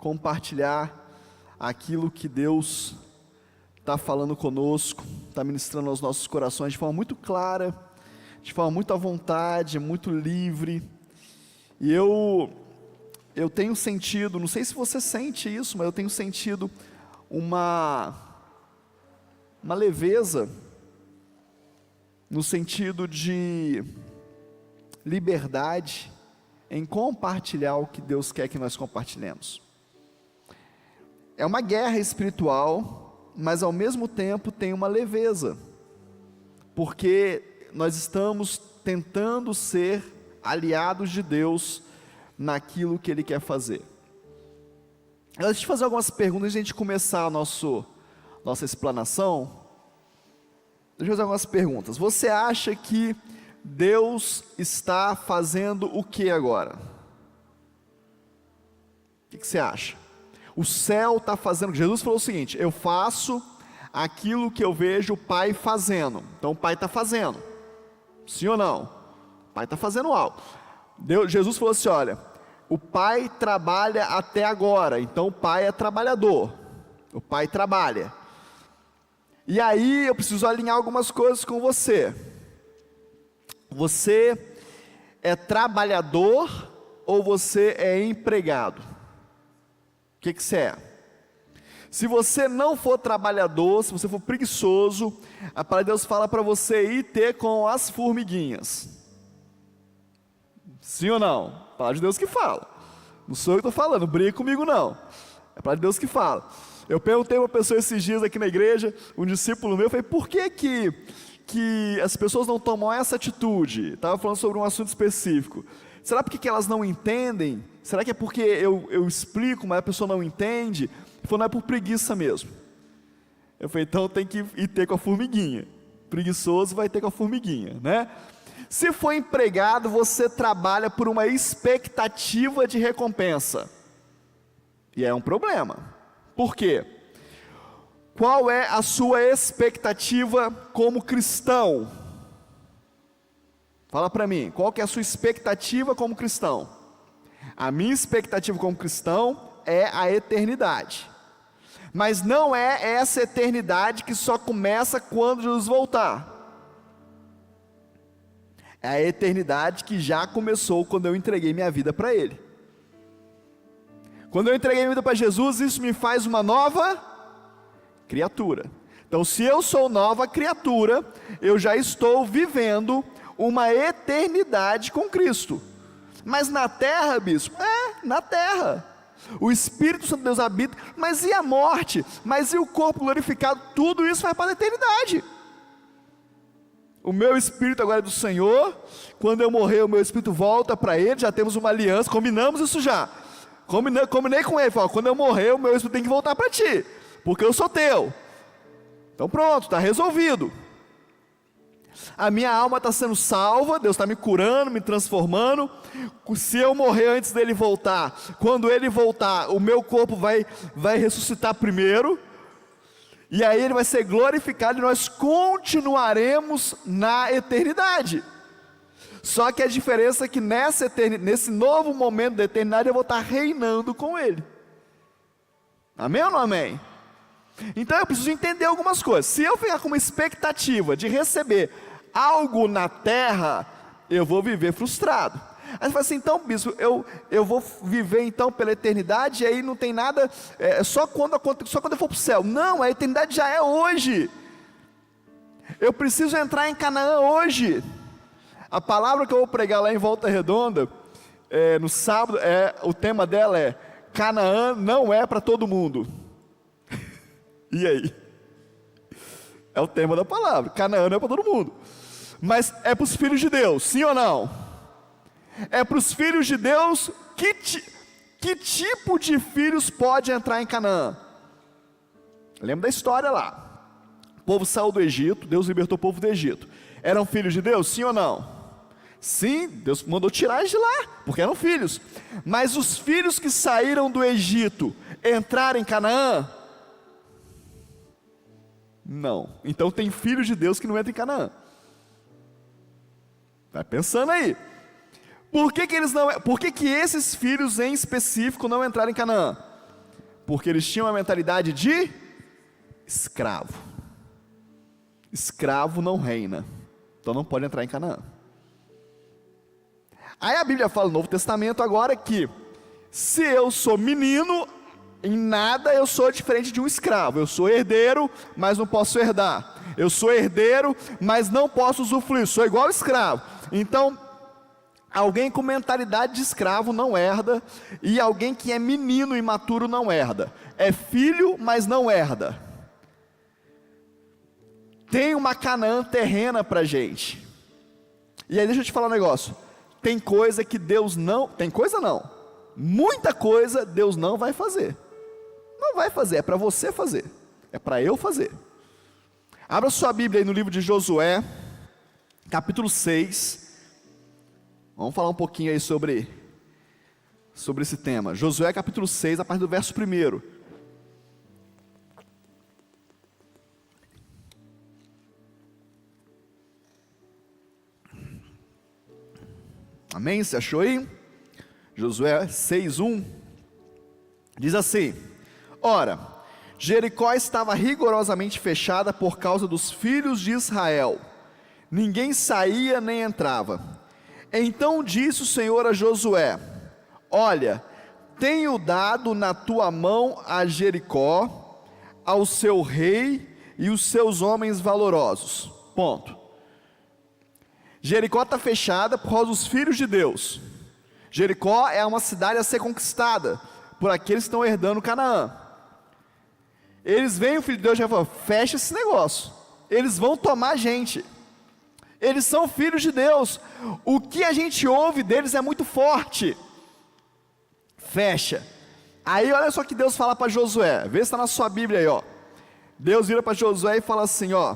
compartilhar aquilo que Deus está falando conosco, está ministrando aos nossos corações de forma muito clara, de forma muito à vontade, muito livre. E eu tenho sentido, não sei se você sente isso, mas eu tenho sentido uma leveza, no sentido de liberdade em compartilhar o que Deus quer que nós compartilhemos. É uma guerra espiritual, mas ao mesmo tempo tem uma leveza, porque nós estamos tentando ser aliados de Deus naquilo que Ele quer fazer. Antes de fazer algumas perguntas, antes de a gente começar a nossa explanação, deixa eu fazer algumas perguntas. Você acha que Deus está fazendo o que agora? O que você acha? O céu está fazendo. Jesus falou o seguinte: eu faço aquilo que eu vejo o Pai fazendo. Então o Pai está fazendo. Sim ou não? O Pai está fazendo algo. Jesus falou assim: olha, o Pai trabalha até agora. Então o Pai é trabalhador. O Pai trabalha. E aí eu preciso alinhar algumas coisas com você. Você é trabalhador ou você é empregado? O que você é? Se você não for trabalhador, se você for preguiçoso, a palavra de Deus fala para você ir ter com as formiguinhas. Sim ou não? A palavra de Deus que fala. Não sou eu que estou falando, não brigue comigo não. É a palavra de Deus que fala. Eu perguntei a uma pessoa esses dias aqui na igreja, um discípulo meu, eu falei: por que as pessoas não tomam essa atitude? Estava falando sobre um assunto específico. Será porque elas não entendem? Será que é porque eu explico, mas a pessoa não entende? Ele falou: não, é por preguiça mesmo. Eu falei: então tem que ir ter com a formiguinha. Preguiçoso vai ter com a formiguinha, né? Se for empregado, você trabalha por uma expectativa de recompensa. E é um problema. Por quê? Qual é a sua expectativa como cristão? Fala para mim, qual que é a sua expectativa como cristão? A minha expectativa como cristão é a eternidade. Mas não é essa eternidade que só começa quando Jesus voltar. É a eternidade que já começou quando eu entreguei minha vida para Ele. Quando eu entreguei minha vida para Jesus, isso me faz uma nova criatura. Então, se eu sou nova criatura, eu já estou vivendo uma eternidade com Cristo. Mas na terra, bispo? Na terra. O Espírito Santo de Deus habita, mas e a morte? Mas e o corpo glorificado? Tudo isso vai para a eternidade. O meu espírito agora é do Senhor. Quando eu morrer, o meu espírito volta para Ele. Já temos uma aliança, combinamos isso já. Combinei com Ele, falei: quando eu morrer, o meu espírito tem que voltar para Ti, porque eu sou Teu. Então pronto, está resolvido. A minha alma está sendo salva, Deus está me curando, me transformando. Se eu morrer antes dele voltar, quando Ele voltar, o meu corpo vai ressuscitar primeiro, e aí Ele vai ser glorificado e nós continuaremos na eternidade. Só que a diferença é que nesse novo momento da eternidade eu vou estar reinando com Ele. Amém ou não amém? Então eu preciso entender algumas coisas. Se eu ficar com uma expectativa de receber algo na terra, eu vou viver frustrado. Aí você fala assim: então bispo, eu vou viver então pela eternidade, e aí não tem nada, só quando eu for para o céu. Não, a eternidade já é hoje. Eu preciso entrar em Canaã hoje. A palavra que eu vou pregar lá em Volta Redonda, no sábado, o tema dela é: Canaã não é para todo mundo. E aí? É o tema da palavra. Canaã não é para todo mundo, mas é para os filhos de Deus, sim ou não? É para os filhos de Deus. Que tipo de filhos pode entrar em Canaã? Lembra da história lá? O povo saiu do Egito, Deus libertou o povo do Egito. Eram filhos de Deus, sim ou não? Sim, Deus mandou tirar eles de lá, porque eram filhos. Mas os filhos que saíram do Egito entraram em Canaã? Não. Então tem filhos de Deus que não entram em Canaã. Vai pensando aí. Por que esses filhos em específico não entraram em Canaã? Porque eles tinham uma mentalidade de escravo. Escravo não reina, então não pode entrar em Canaã. Aí a Bíblia fala no Novo Testamento agora que, se eu sou menino, em nada eu sou diferente de um escravo. Eu sou herdeiro, mas não posso herdar. Eu sou herdeiro, mas não posso usufruir. Sou igual escravo. Então, alguém com mentalidade de escravo não herda, e alguém que é menino imaturo não herda. É filho, mas não herda. Tem uma Canaã terrena para a gente. E aí deixa eu te falar um negócio. Tem coisa que Deus não... Tem coisa não. Muita coisa Deus não vai fazer. Não vai fazer, é para você fazer. É para eu fazer. Abra sua Bíblia aí no livro de Josué, capítulo 6. Vamos falar um pouquinho aí sobre esse tema. Josué capítulo 6, a partir do verso 1. Amém? Você achou aí? Josué 6:1 diz assim: ora, Jericó estava rigorosamente fechada por causa dos filhos de Israel. Ninguém saía nem entrava. Então disse o Senhor a Josué: olha, tenho dado na tua mão a Jericó, ao seu rei e os seus homens valorosos. Ponto. Jericó está fechada por causa dos filhos de Deus. Jericó é uma cidade a ser conquistada por aqueles que estão herdando Canaã. Eles veem o filho de Deus e falam: fecha esse negócio, eles vão tomar a gente. Eles são filhos de Deus, o que a gente ouve deles é muito forte. Fecha. Aí olha só que Deus fala para Josué, vê se está na sua Bíblia aí, ó. Deus vira para Josué e fala assim, ó: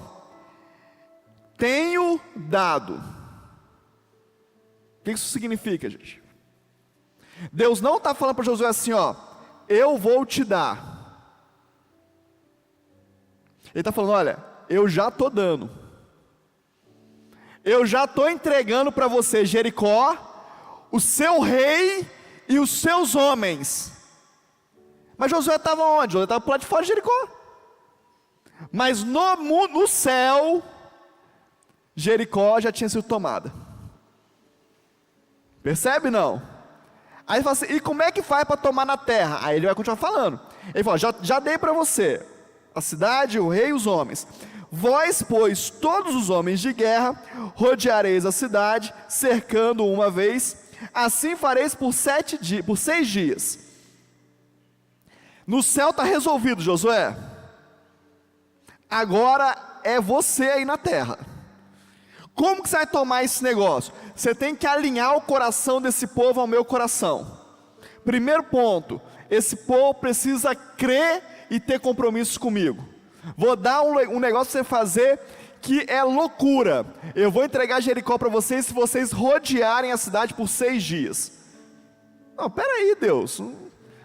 tenho dado. O que isso significa, gente? Deus não está falando para Josué assim, ó: eu vou te dar. Ele está falando: olha, eu já estou dando. Eu já estou entregando para você Jericó, o seu rei e os seus homens. Mas Josué estava onde? Josué estava para lá de fora de Jericó. Mas no céu, Jericó já tinha sido tomada. Percebe não? Aí ele fala assim: e como é que faz para tomar na terra? Aí ele vai continuar falando. Ele fala: já dei para você a cidade, o rei e os homens. Vós, pois, todos os homens de guerra, rodeareis a cidade, cercando uma vez. Assim fareis por 6 dias. No céu está resolvido, Josué. Agora é você aí na terra. Como que você vai tomar esse negócio? Você tem que alinhar o coração desse povo ao meu coração. Primeiro ponto: esse povo precisa crer e ter compromissos comigo. Vou dar um negócio para você fazer que é loucura. Eu vou entregar Jericó para vocês se vocês rodearem a cidade por 6 dias. Não, peraí, Deus.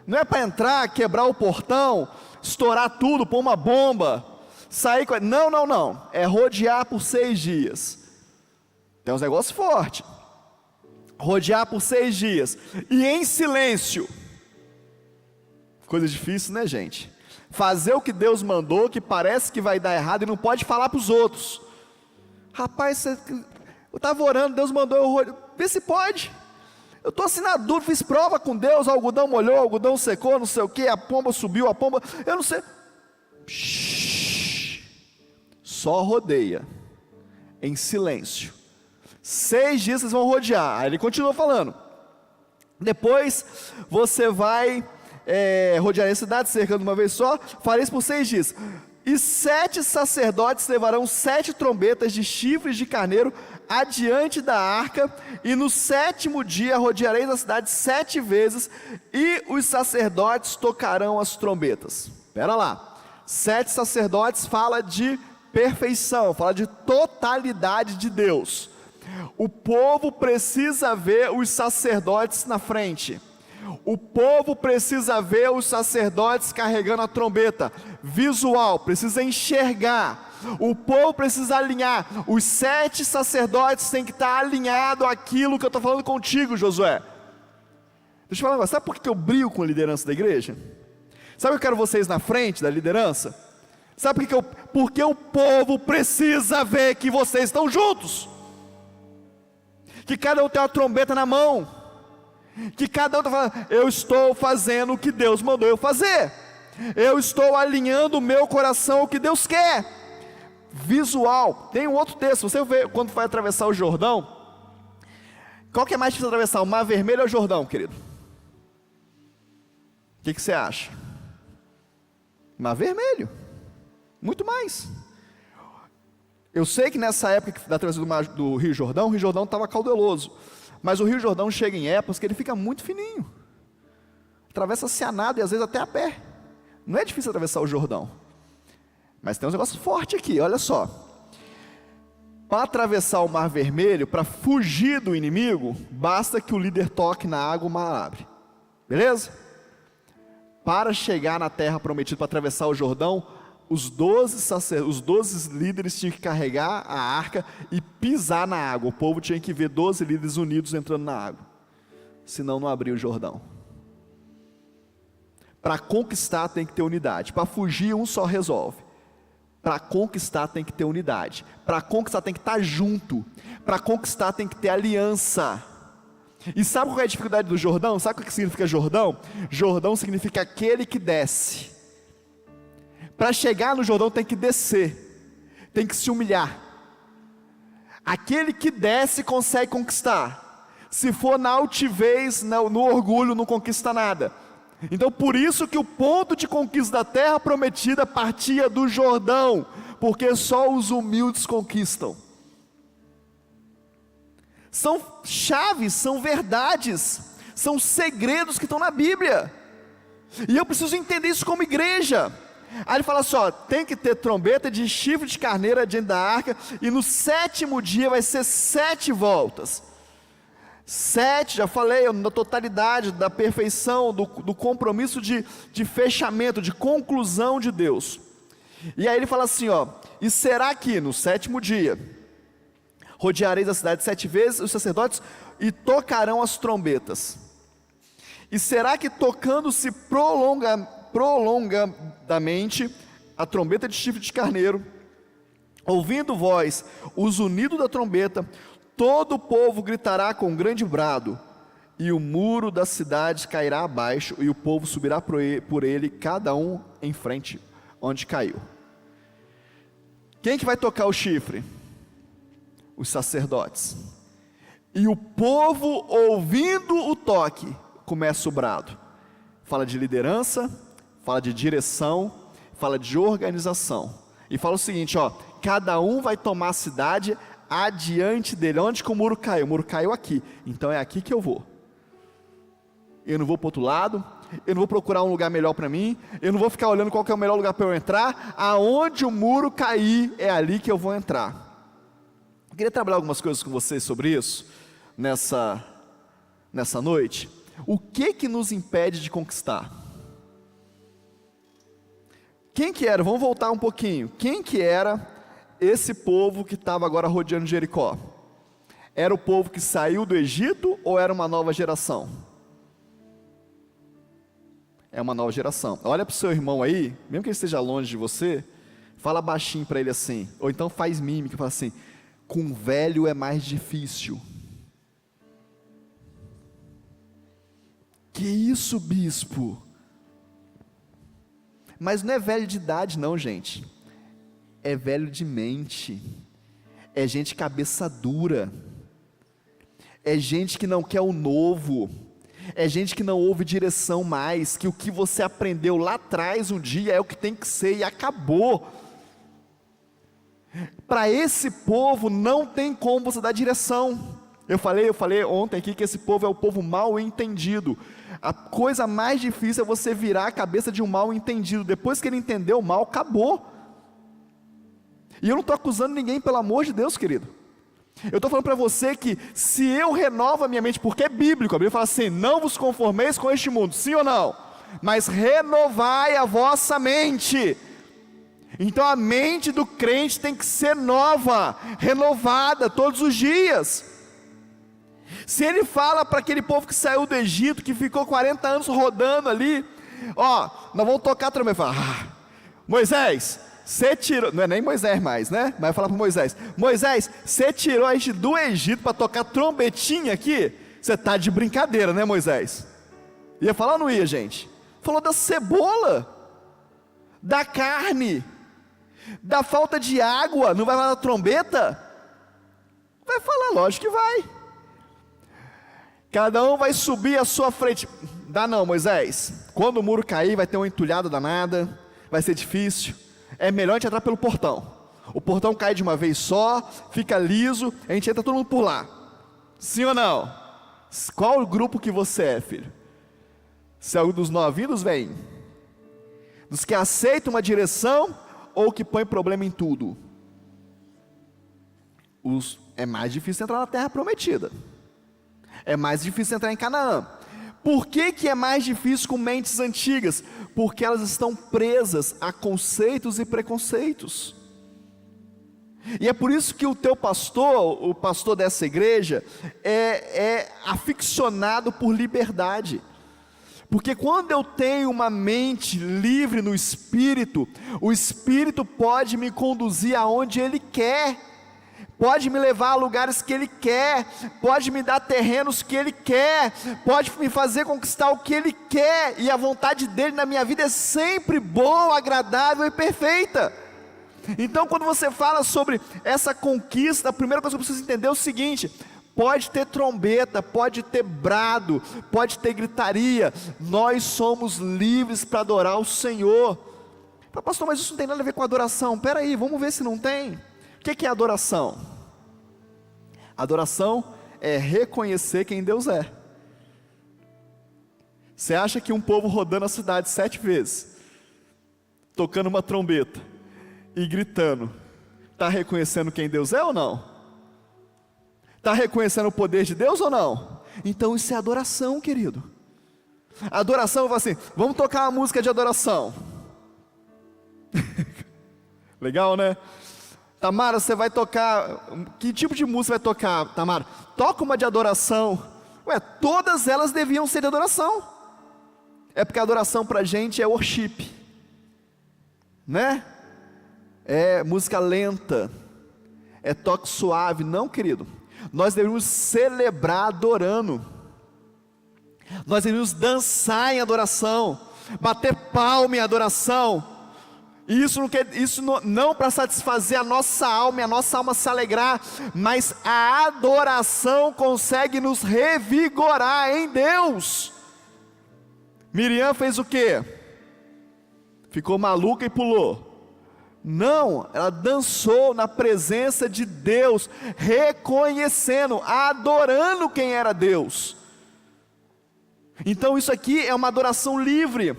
Não é para entrar, quebrar o portão, estourar tudo, pôr uma bomba, sair com... Não. É rodear por 6 dias. Tem uns negócios fortes. Rodear por 6 dias. E em silêncio. Coisa difícil, né, gente? Fazer o que Deus mandou, que parece que vai dar errado, e não pode falar para os outros. Rapaz, eu estava orando, Deus mandou eu... Vê se pode. Eu estou assim na dúvida, fiz prova com Deus, o algodão molhou, o algodão secou, não sei o que, a pomba subiu, a pomba... Eu não sei... Só rodeia. Em silêncio. 6 dias vocês vão rodear. Aí ele continua falando: depois você vai rodear a cidade, cercando uma vez só. Farei isso por 6 dias. E 7 sacerdotes levarão 7 trombetas de chifres de carneiro adiante da arca, e no 7º dia rodeareis a cidade 7 vezes, e os sacerdotes tocarão as trombetas. Espera lá. 7 sacerdotes fala de perfeição, fala de totalidade de Deus. O povo precisa ver os sacerdotes na frente. O povo precisa ver os sacerdotes carregando a trombeta. Visual, precisa enxergar. O povo precisa alinhar. Os 7 sacerdotes têm que estar alinhados àquilo que eu estou falando contigo, Josué. Deixa eu falar um negócio. Sabe por que eu brigo com a liderança da igreja? Sabe o que eu quero vocês na frente da liderança? Sabe porque o povo precisa ver que vocês estão juntos, que cada um tem uma trombeta na mão, que cada um está falando, eu estou fazendo o que Deus mandou eu fazer, eu estou alinhando o meu coração ao que Deus quer. Visual. Tem um outro texto, você vê quando vai atravessar o Jordão, qual que é mais difícil atravessar, o Mar Vermelho ou o Jordão, querido? O que você acha? Mar Vermelho, muito mais. Eu sei que nessa época da travessia do Rio Jordão, o Rio Jordão estava caudaloso, mas o Rio Jordão chega em épocas que ele fica muito fininho, atravessa-se a nado e às vezes até a pé, não é difícil atravessar o Jordão, mas tem uns negócios fortes aqui, olha só, para atravessar o Mar Vermelho, para fugir do inimigo, basta que o líder toque na água, o mar abre, beleza? Para chegar na terra prometida, para atravessar o Jordão, os 12 líderes tinham que carregar a arca e pisar na água. O povo tinha que ver 12 líderes unidos entrando na água, senão não abria o Jordão. Para conquistar tem que ter unidade, para fugir um só resolve. Para conquistar tem que ter unidade, para conquistar tem que estar junto, para conquistar tem que ter aliança. E sabe qual é a dificuldade do Jordão? Sabe o que significa Jordão? Jordão significa aquele que desce. Para chegar no Jordão tem que descer, tem que se humilhar. Aquele que desce consegue conquistar. Se for na altivez, no orgulho, não conquista nada. Então por isso que o ponto de conquista da terra prometida partia do Jordão, porque só os humildes conquistam. São chaves, são verdades, são segredos que estão na Bíblia, e eu preciso entender isso como igreja. Aí ele fala assim, ó, tem que ter trombeta de chifre de carneiro diante da arca, e no 7º dia vai ser 7 voltas, 7, já falei, na totalidade, da perfeição, do compromisso de fechamento, de conclusão de Deus. E aí ele fala assim, ó, e será que no 7º dia, rodeareis a cidade 7 vezes, os sacerdotes, e tocarão as trombetas. E será que tocando-se prolongadamente a trombeta de chifre de carneiro, ouvindo voz, os unidos da trombeta, todo o povo gritará com grande brado, e o muro da cidade cairá abaixo, e o povo subirá por ele, cada um em frente, onde caiu. Quem que vai tocar o chifre? Os sacerdotes. E o povo, ouvindo o toque, começa o brado. Fala de liderança, fala de direção, fala de organização. E fala o seguinte, ó, cada um vai tomar a cidade adiante dele. Onde que o muro caiu? O muro caiu aqui, então é aqui que eu vou. Eu não vou para o outro lado, eu não vou procurar um lugar melhor para mim, eu não vou ficar olhando qual que é o melhor lugar para eu entrar. Aonde o muro cair, é ali que eu vou entrar. Eu queria trabalhar algumas coisas com vocês sobre isso, nessa noite. O que nos impede de conquistar? Quem que era? Vamos voltar um pouquinho. Quem que era esse povo que estava agora rodeando Jericó? Era o povo que saiu do Egito ou era uma nova geração? É uma nova geração. Olha para o seu irmão aí, mesmo que ele esteja longe de você, fala baixinho para ele assim, ou então faz mímica, fala assim, com velho é mais difícil. Que isso, bispo? Mas não é velho de idade não, gente. É velho de mente. É gente cabeça dura. É gente que não quer o novo. É gente que não ouve direção mais, que o que você aprendeu lá atrás um dia é o que tem que ser e acabou. Para esse povo não tem como você dar direção. Eu falei ontem aqui que esse povo é o povo mal entendido. A coisa mais difícil é você virar a cabeça de um mal entendido. Depois que ele entendeu o mal, acabou. E eu não estou acusando ninguém, pelo amor de Deus, querido. Eu estou falando para você que se eu renovo a minha mente, porque é bíblico, a Bíblia fala assim, não vos conformeis com este mundo, sim ou não? Mas renovai a vossa mente. Então a mente do crente tem que ser nova, renovada todos os dias. Se ele fala para aquele povo que saiu do Egito, que ficou 40 anos rodando ali, Ó, nós vamos tocar trombeta. Fala, Moisés, você tirou, não é nem Moisés mais, né? Mas falar para Moisés, Moisés, você tirou a gente do Egito para tocar trombetinha aqui? Você tá de brincadeira, né, Moisés? Ia falar ou não ia, gente? Falou da cebola, da carne, da falta de água, não vai falar da trombeta? Vai falar, lógico que vai. Cada um vai subir à sua frente. Dá não, Moisés. Quando o muro cair, vai ter uma entulhada danada, vai ser difícil. É melhor a gente entrar pelo portão. O portão cai de uma vez só, fica liso, a gente entra todo mundo por lá. Sim ou não? Qual o grupo que você é, filho? Se é o dos novinhos, dos velhinhos? Dos que aceitam uma direção ou que põe problema em tudo? É mais difícil entrar na terra prometida. É mais difícil entrar em Canaã. Por que é mais difícil com mentes antigas? Porque elas estão presas a conceitos e preconceitos. E é por isso que o teu pastor, o pastor dessa igreja, é aficionado por liberdade. Porque quando eu tenho uma mente livre no Espírito, o Espírito pode me conduzir aonde Ele quer, pode me levar a lugares que Ele quer, pode me dar terrenos que Ele quer, pode me fazer conquistar o que Ele quer, e a vontade dEle na minha vida é sempre boa, agradável e perfeita. Então quando você fala sobre essa conquista, a primeira coisa que você precisa entender é o seguinte: pode ter trombeta, pode ter brado, pode ter gritaria, nós somos livres para adorar o Senhor. Pastor, mas isso não tem nada a ver com adoração. Espera aí, vamos ver se não tem. O que é adoração? Adoração é reconhecer quem Deus é. Você acha que um povo rodando a cidade 7 vezes, tocando uma trombeta e gritando, está reconhecendo quem Deus é ou não? Está reconhecendo o poder de Deus ou não? Então isso é adoração, querido. Adoração, eu falo assim, vamos tocar uma música de adoração. Legal, né? Tamara, você vai tocar, que tipo de música vai tocar, Tamara? Toca uma de adoração. Ué, todas elas deviam ser de adoração. É porque a adoração para a gente é worship, né? É música lenta, é toque suave. Não, querido, nós devemos celebrar adorando, nós devemos dançar em adoração, bater palma em adoração. E isso não para satisfazer a nossa alma e a nossa alma se alegrar, mas a adoração consegue nos revigorar em Deus. Miriam fez o quê? Ficou maluca e pulou? Não, ela dançou na presença de Deus, reconhecendo, adorando quem era Deus. Então isso aqui é uma adoração livre,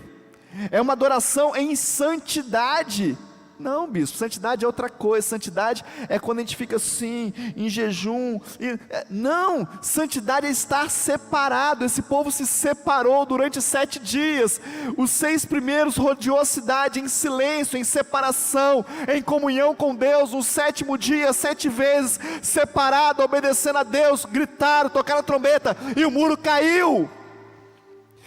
é uma adoração em santidade. Não, bispo, santidade é outra coisa. Santidade é quando a gente fica assim, em jejum. Não, santidade é estar separado. Esse povo se separou durante 7 dias. Os 6 primeiros rodeou a cidade em silêncio, em separação, em comunhão com Deus. No 7º dia, 7 vezes, separado, obedecendo a Deus, gritaram, tocaram a trombeta, e o muro caiu.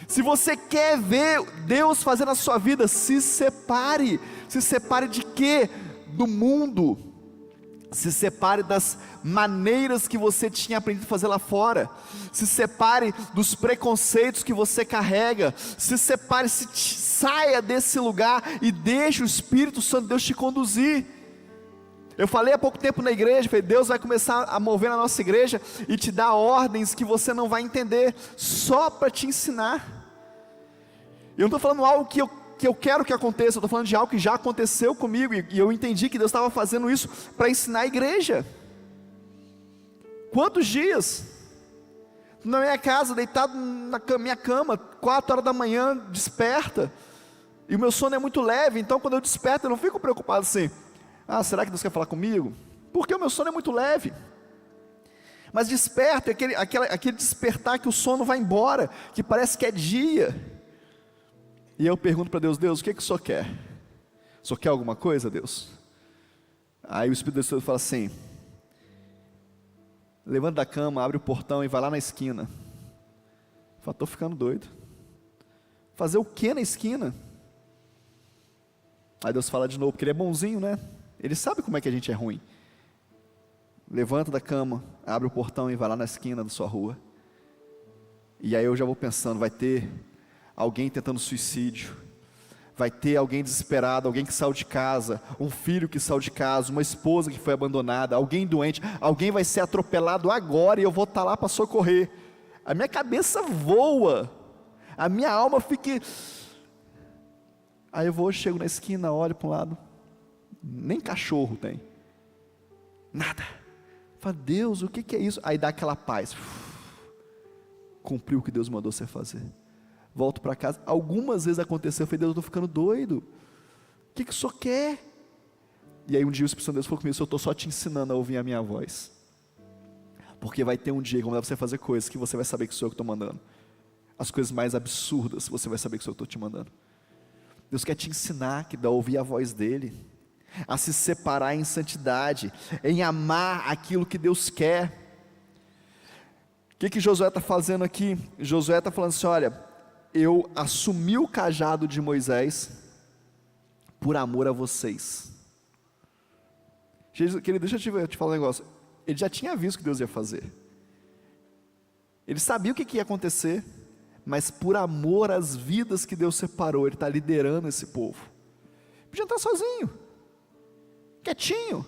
Se você quer ver Deus fazer na sua vida, se separe. Se separe de quê? Do mundo. Se separe das maneiras que você tinha aprendido a fazer lá fora. Se separe dos preconceitos que você carrega. Se separe, saia desse lugar e deixe o Espírito Santo de Deus te conduzir. Eu falei há pouco tempo na igreja, falei, Deus vai começar a mover na nossa igreja e te dar ordens que você não vai entender, só para te ensinar. Eu não estou falando algo que eu quero que aconteça, eu estou falando de algo que já aconteceu comigo, e eu entendi que Deus estava fazendo isso para ensinar a igreja. Quantos dias? Na minha casa, deitado na minha cama, 4 horas da manhã, desperta, e o meu sono é muito leve, então quando eu desperto eu não fico preocupado assim, será que Deus quer falar comigo? Porque o meu sono é muito leve. Mas desperta, aquele despertar que o sono vai embora, que parece que é dia. E eu pergunto para Deus, Deus, o que o Senhor quer? O Senhor quer alguma coisa, Deus? Aí o Espírito de Deus fala assim, levanta da cama, abre o portão e vai lá na esquina. Fala, estou ficando doido. Fazer o que na esquina? Aí Deus fala de novo, porque Ele é bonzinho, né? Ele sabe como é que a gente é ruim. Levanta da cama, abre o portão e vai lá na esquina da sua rua. E aí eu já vou pensando, vai ter alguém tentando suicídio, vai ter alguém desesperado, alguém que saiu de casa, um filho que saiu de casa, uma esposa que foi abandonada, alguém doente, alguém vai ser atropelado agora e eu vou estar lá para socorrer. A minha cabeça voa, a minha alma fica... Aí eu vou, chego na esquina, olho para um lado, nem cachorro tem, nada. Fala, Deus, o que é isso? Aí dá aquela paz, cumpriu o que Deus mandou você fazer. Volto para casa, algumas vezes aconteceu, eu falei, Deus, eu estou ficando doido, o que o Senhor quer? E aí um dia o Espírito Santo de Deus falou comigo, eu estou só te ensinando a ouvir a minha voz, porque vai ter um dia que eu vou mandar você fazer coisas, que você vai saber que sou eu que estou mandando, as coisas mais absurdas, você vai saber que sou eu que estou te mandando. Deus quer te ensinar a ouvir a voz dEle, a se separar em santidade, em amar aquilo que Deus quer. O que Josué está fazendo aqui? Josué está falando assim, olha, eu assumi o cajado de Moisés, por amor a vocês. Querido, deixa eu te falar um negócio, ele já tinha visto o que Deus ia fazer, ele sabia o que ia acontecer, mas por amor às vidas que Deus separou, ele está liderando esse povo. Podia estar sozinho, quietinho,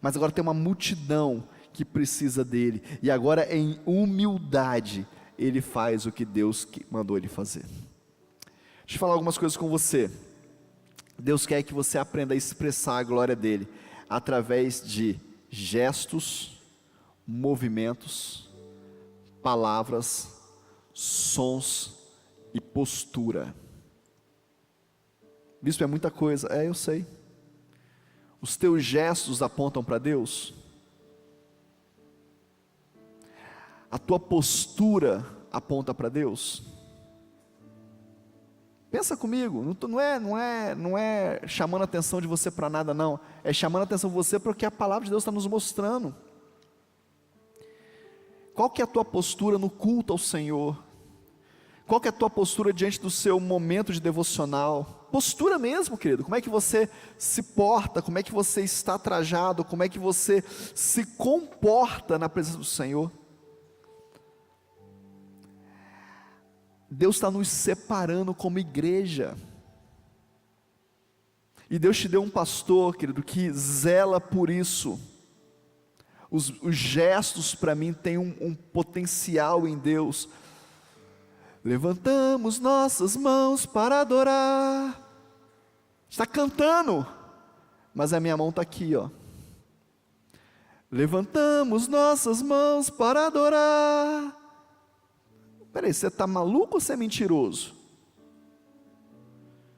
mas agora tem uma multidão que precisa dele, e agora em humildade, ele faz o que Deus mandou ele fazer. Deixa eu falar algumas coisas com você. Deus quer que você aprenda a expressar a glória dele, através de gestos, movimentos, palavras, sons e postura. Bispo, é muita coisa. Eu sei. Os teus gestos apontam para Deus? A tua postura aponta para Deus? Pensa comigo, não é chamando a atenção de você para nada não, é chamando a atenção de você porque a palavra de Deus está nos mostrando. Qual que é a tua postura no culto ao Senhor? Qual que é a tua postura diante do seu momento de devocional? Postura mesmo, querido, como é que você se porta, como é que você está trajado, como é que você se comporta na presença do Senhor? Deus está nos separando como igreja, e Deus te deu um pastor, querido, que zela por isso. Os gestos para mim têm um potencial em Deus. Levantamos nossas mãos para adorar. Está cantando, mas a minha mão está aqui, ó. Levantamos nossas mãos para adorar. Peraí, você está maluco ou você é mentiroso?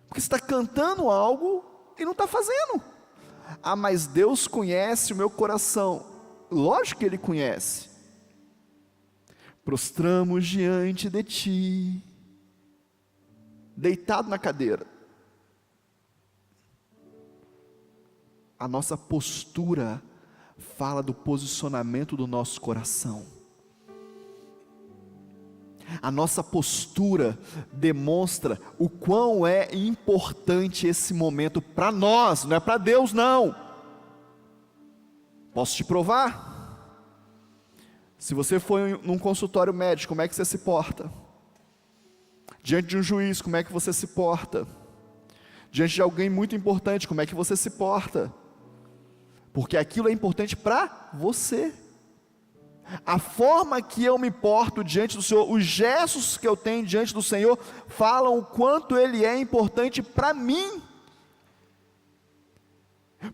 Porque você está cantando algo e não está fazendo. Ah, mas Deus conhece o meu coração. Lógico que Ele conhece. Prostramos diante de Ti, deitado na cadeira. A nossa postura fala do posicionamento do nosso coração. A nossa postura demonstra o quão é importante esse momento para nós, não é para Deus não. Posso te provar? Se você for num consultório médico, como é que você se porta? Diante de um juiz, como é que você se porta? Diante de alguém muito importante, como é que você se porta? Porque aquilo é importante para você. A forma que eu me porto diante do Senhor, os gestos que eu tenho diante do Senhor, falam o quanto Ele é importante para mim.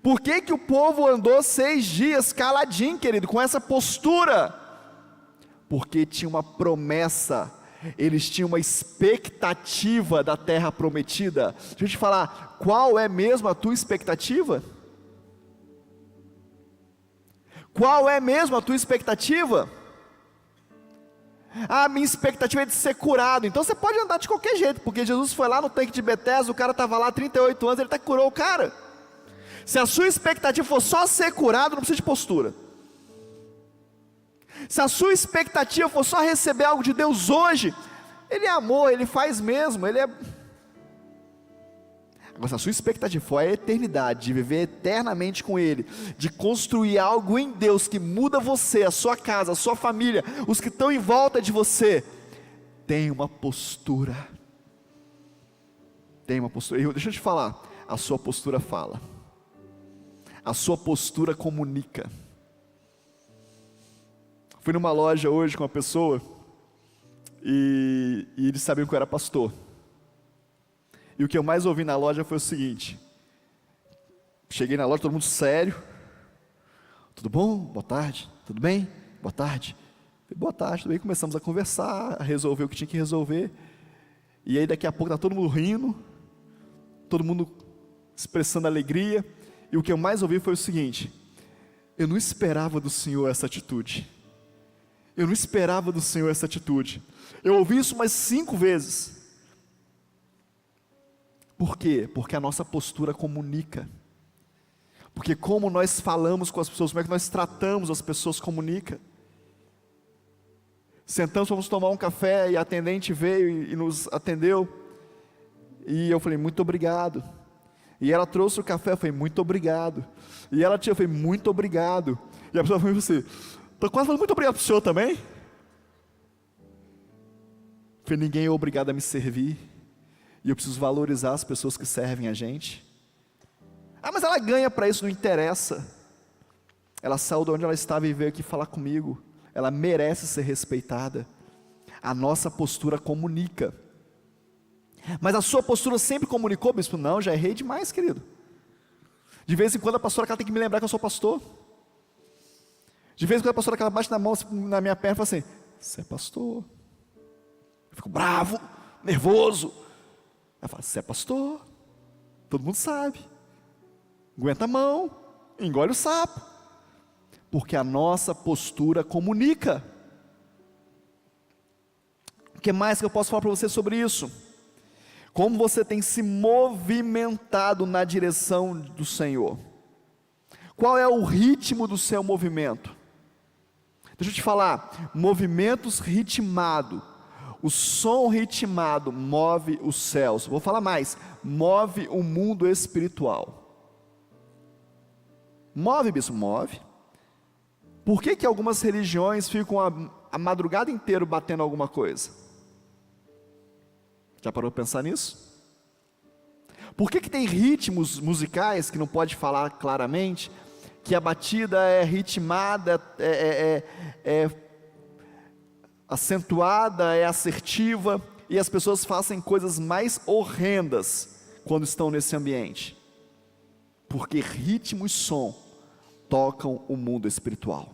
Por que que o povo andou 6 dias caladinho, querido, com essa postura? Porque tinha uma promessa, eles tinham uma expectativa da terra prometida. Deixa eu te falar, qual é mesmo a tua expectativa? Qual é mesmo a tua expectativa? A minha expectativa é de ser curado. Então você pode andar de qualquer jeito, porque Jesus foi lá no tanque de Betesda, o cara estava lá há 38 anos, ele até curou o cara. Se a sua expectativa for só ser curado, não precisa de postura. Se a sua expectativa for só receber algo de Deus hoje, Ele é amor, Ele faz mesmo, Ele é... Agora, se a sua expectativa for a eternidade, de viver eternamente com Ele, de construir algo em Deus que muda você, a sua casa, a sua família, os que estão em volta de você, tem uma postura. Tem uma postura. Deixa eu te falar, a sua postura fala. A sua postura comunica. Fui numa loja hoje com uma pessoa e eles sabiam que eu era pastor. E o que eu mais ouvi na loja foi o seguinte: cheguei na loja, todo mundo sério. Tudo bom? Boa tarde. Tudo bem? Boa tarde. Boa tarde, tudo bem? Começamos a conversar, a resolver o que tinha que resolver. E aí daqui a pouco está todo mundo rindo, todo mundo expressando alegria. E o que eu mais ouvi foi o seguinte: eu não esperava do Senhor essa atitude. Eu não esperava do Senhor essa atitude. Eu ouvi isso umas 5 vezes. Por quê? Porque a nossa postura comunica. Porque como nós falamos com as pessoas, como é que nós tratamos as pessoas, comunica. Sentamos, fomos tomar um café e a atendente veio e nos atendeu. E eu falei, muito obrigado. E ela trouxe o café, eu falei, muito obrigado. E ela tinha, eu falei, muito obrigado. E a pessoa falou assim, estou quase falando muito obrigado para o senhor também. Eu falei, ninguém é obrigado a me servir. E eu preciso valorizar as pessoas que servem a gente. Ah, mas ela ganha para isso, não interessa. Ela saiu de onde ela estava e veio aqui falar comigo. Ela merece ser respeitada. A nossa postura comunica. Mas a sua postura sempre comunicou, bispo? Não, já errei demais, querido. De vez em quando a pastora ela tem que me lembrar que eu sou pastor. De vez em quando a pastora ela bate na mão na minha perna e fala assim, você é pastor. Eu fico bravo, nervoso. Ela fala, você é pastor, todo mundo sabe, aguenta a mão, engole o sapo, porque a nossa postura comunica. O que mais que eu posso falar para você sobre isso? Como você tem se movimentado na direção do Senhor? Qual é o ritmo do seu movimento? Deixa eu te falar, movimentos ritmados. O som ritmado move os céus. Vou falar mais, move o mundo espiritual. Move, bispo? Move. Por que algumas religiões ficam a madrugada inteira batendo alguma coisa? Já parou para pensar nisso? Por que tem ritmos musicais, que não pode falar claramente, que a batida é ritmada, é acentuada, é assertiva, e as pessoas fazem coisas mais horrendas quando estão nesse ambiente? Porque ritmo e som tocam o mundo espiritual.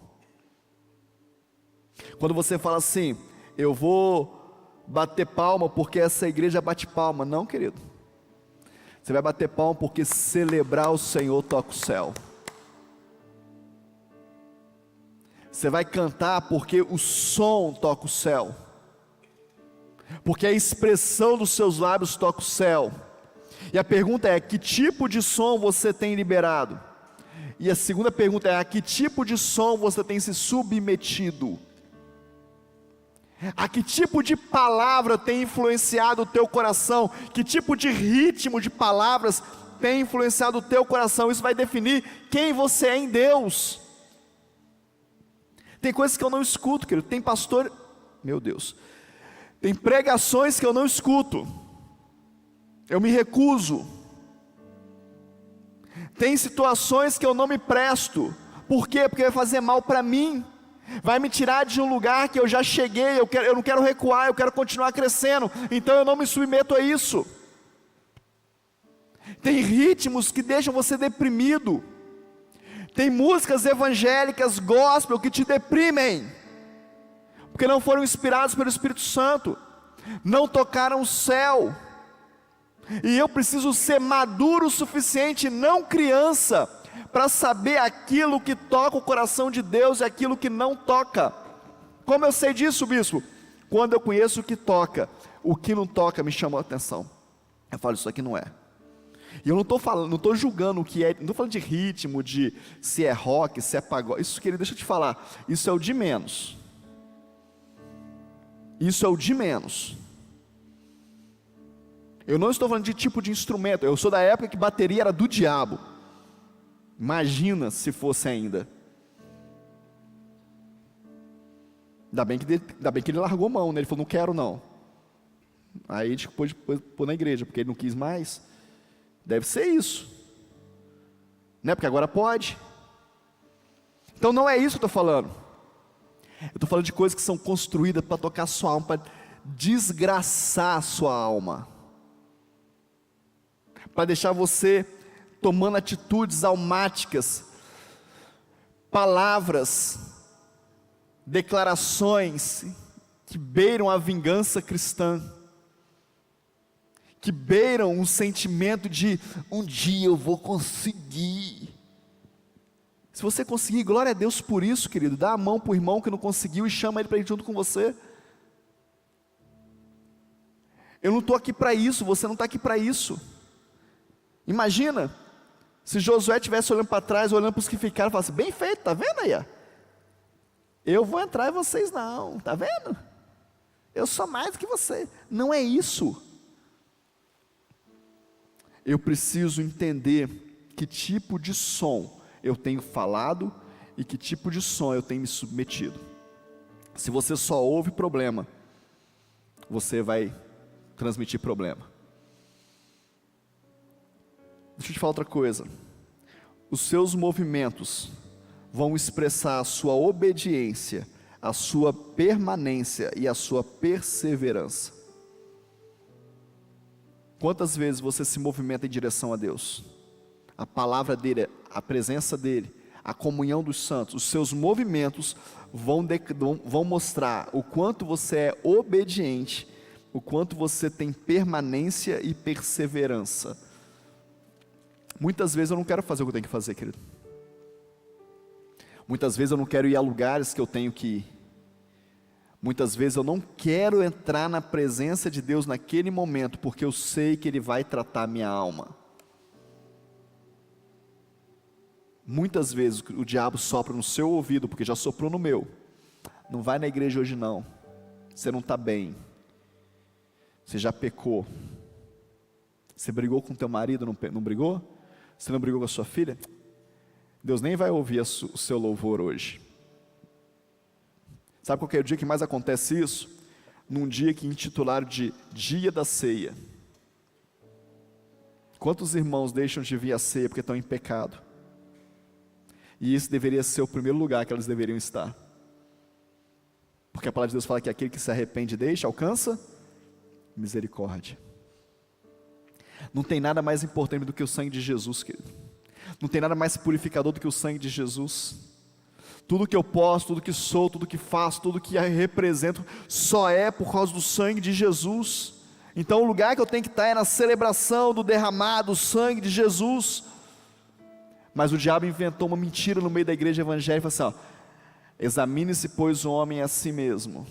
Quando você fala assim, eu vou bater palma porque essa igreja bate palma. Não, querido, você vai bater palma porque celebrar o Senhor toca o céu. Você vai cantar porque o som toca o céu, porque a expressão dos seus lábios toca o céu. E a pergunta é, que tipo de som você tem liberado? E a segunda pergunta é, a que tipo de som você tem se submetido? A que tipo de palavra tem influenciado o teu coração? Que tipo de ritmo de palavras tem influenciado o teu coração? Isso vai definir quem você é em Deus. Tem coisas que eu não escuto, querido. Tem pastor, meu Deus, tem pregações que eu não escuto, eu me recuso. Tem situações que eu não me presto. Por quê? Porque vai fazer mal para mim, vai me tirar de um lugar que eu já cheguei. Eu não quero recuar, eu quero continuar crescendo, então eu não me submeto a isso. Tem ritmos que deixam você deprimido. Tem músicas evangélicas, gospel, que te deprimem, porque não foram inspirados pelo Espírito Santo, não tocaram o céu. E eu preciso ser maduro o suficiente, não criança, para saber aquilo que toca o coração de Deus e aquilo que não toca. Como eu sei disso, bispo? Quando eu conheço o que toca, o que não toca me chama a atenção. Eu falo, isso aqui não é. E eu não estou julgando o que é, não estou falando de ritmo, de se é rock, se é pagode. Isso, querido, deixa eu te falar, isso é o de menos. Isso é o de menos. Eu não estou falando de tipo de instrumento. Eu sou da época que bateria era do diabo. Imagina se fosse ainda. Ainda bem que ele largou mão, né? Ele falou, não quero não. Aí a gente pôde pôr na igreja, porque ele não quis mais. Deve ser isso, né? Porque agora pode. Então não é isso que eu estou falando. Eu estou falando de coisas que são construídas para tocar a sua alma, para desgraçar a sua alma, para deixar você tomando atitudes almáticas, palavras, declarações que beiram a vingança cristã, que beiram um sentimento de um dia eu vou conseguir. Se você conseguir, glória a Deus por isso, querido. Dá a mão para o irmão que não conseguiu e chama ele para ir junto com você. Eu não estou aqui para isso, você não está aqui para isso. Imagina, se Josué estivesse olhando para trás, olhando para os que ficaram, e falasse, bem feito, está vendo aí? Ó? Eu vou entrar e vocês não, está vendo? Eu sou mais do que você. Não é isso. Eu preciso entender que tipo de som eu tenho falado e que tipo de som eu tenho me submetido. Se você só ouve problema, você vai transmitir problema. Deixa eu te falar outra coisa. Os seus movimentos vão expressar a sua obediência, a sua permanência e a sua perseverança. Quantas vezes você se movimenta em direção a Deus? A palavra dele, a presença dele, a comunhão dos santos, os seus movimentos vão mostrar o quanto você é obediente, o quanto você tem permanência e perseverança. Muitas vezes eu não quero fazer o que eu tenho que fazer, querido. Muitas vezes eu não quero ir a lugares que eu tenho que ir. Muitas vezes eu não quero entrar na presença de Deus naquele momento, porque eu sei que Ele vai tratar a minha alma. Muitas vezes o diabo sopra no seu ouvido, porque já soprou no meu. Não vai na igreja hoje não, você não está bem, você já pecou, você brigou com teu marido, não brigou? Você não brigou com a sua filha? Deus nem vai ouvir o seu louvor hoje. Sabe qual que é o dia que mais acontece isso? Num dia que intitularam de dia da ceia. Quantos irmãos deixam de vir à ceia porque estão em pecado? E esse deveria ser o primeiro lugar que eles deveriam estar. Porque a palavra de Deus fala que aquele que se arrepende e deixa, alcança misericórdia. Não tem nada mais importante do que o sangue de Jesus, querido. Não tem nada mais purificador do que o sangue de Jesus. Tudo que eu posso, tudo que sou, tudo que faço, tudo que represento, só é por causa do sangue de Jesus. Então o lugar que eu tenho que estar é na celebração do derramado sangue de Jesus. Mas o diabo inventou uma mentira no meio da igreja evangélica, e falou assim, ó, examine-se pois o homem a si mesmo.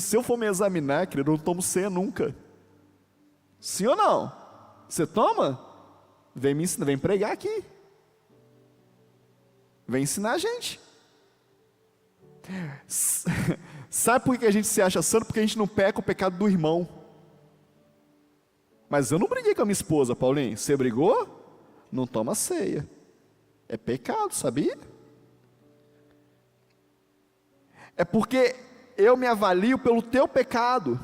Se eu for me examinar, querido, eu não tomo ceia nunca. Sim ou não? Você toma? Vem me ensinar, vem pregar aqui. Vem ensinar a gente. Sabe por que a gente se acha santo? Porque a gente não peca o pecado do irmão. Mas eu não briguei com a minha esposa, Paulinho. Você brigou? Não toma ceia. É pecado, sabia? É porque eu me avalio pelo teu pecado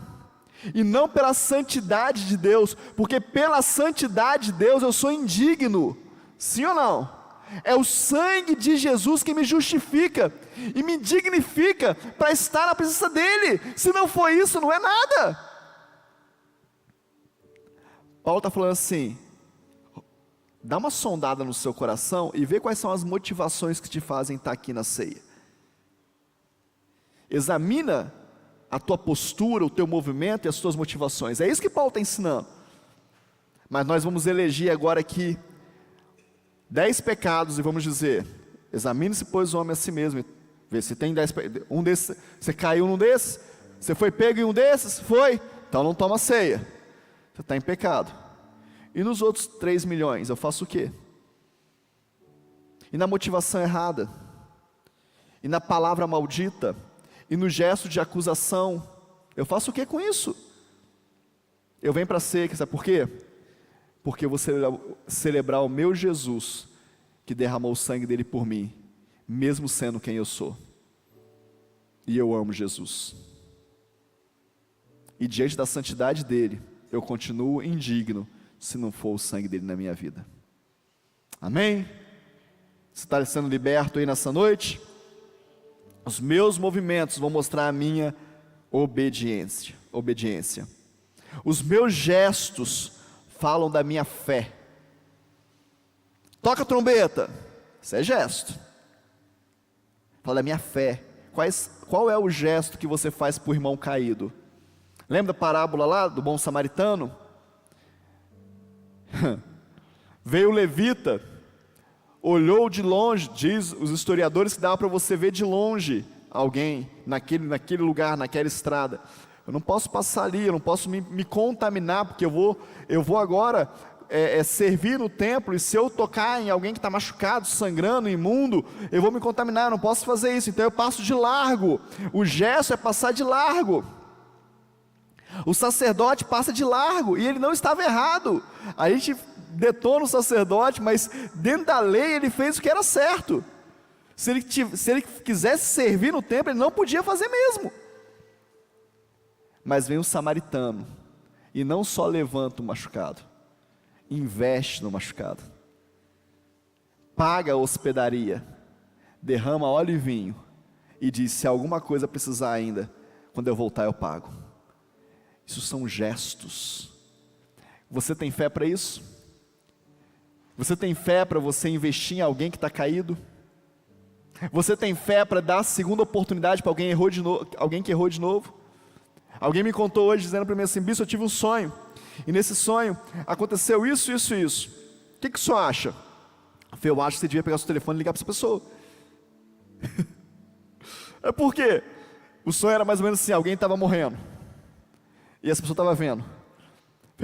e não pela santidade de Deus, porque pela santidade de Deus eu sou indigno. Sim ou não? É o sangue de Jesus que me justifica e me dignifica para estar na presença dEle. Se não for isso, não é nada. Paulo está falando assim, dá uma sondada no seu coração e vê quais são as motivações que te fazem estar aqui na ceia. Examina a tua postura, o teu movimento e as tuas motivações. É isso que Paulo está ensinando. Mas nós vamos eleger agora aqui 10 pecados e vamos dizer, examine-se pois o homem a si mesmo, vê se tem 10 pecados, um desses, você caiu num desses, você foi pego em um desses, foi, então não toma ceia, você está em pecado. E nos outros 3 milhões, eu faço o quê? E na motivação errada, e na palavra maldita, e no gesto de acusação, eu faço o que com isso? Eu venho para a ceia, sabe por quê? Porque eu vou celebrar o meu Jesus, que derramou o sangue dele por mim, mesmo sendo quem eu sou. E eu amo Jesus. E diante da santidade dele, eu continuo indigno, se não for o sangue dele na minha vida. Amém? Você está sendo liberto aí nessa noite? Os meus movimentos vão mostrar a minha obediência. Os meus gestos falam da minha fé. Toca a trombeta, isso é gesto. Fala da minha fé. Qual é o gesto que você faz para o irmão caído? Lembra da parábola lá do bom samaritano? Veio o levita, olhou de longe, diz os historiadores que dava para você ver de longe alguém naquele lugar, naquela estrada. Eu não posso passar ali, eu não posso me contaminar, porque eu vou agora servir no templo, e se eu tocar em alguém que está machucado, sangrando, imundo, eu vou me contaminar, eu não posso fazer isso, então eu passo de largo. O gesto é passar de largo. O sacerdote passa de largo, e ele não estava errado. A gente detona o sacerdote, mas dentro da lei ele fez o que era certo. Se ele quisesse servir no templo, ele não podia fazer mesmo. Mas vem um samaritano, e não só levanta o machucado, investe no machucado, paga a hospedaria, derrama óleo e vinho, e diz: se alguma coisa precisar ainda, quando eu voltar eu pago. Isso são gestos. Você tem fé para isso? Você tem fé para você investir em alguém que está caído? Você tem fé para dar a segunda oportunidade para alguém que errou de novo? Alguém me contou hoje, dizendo para mim assim: Bispo, eu tive um sonho, e nesse sonho aconteceu isso, isso e isso. O que o senhor acha? Eu acho que você devia pegar seu telefone e ligar para essa pessoa. É porque o sonho era mais ou menos assim: alguém estava morrendo, e essa pessoa estava vendo.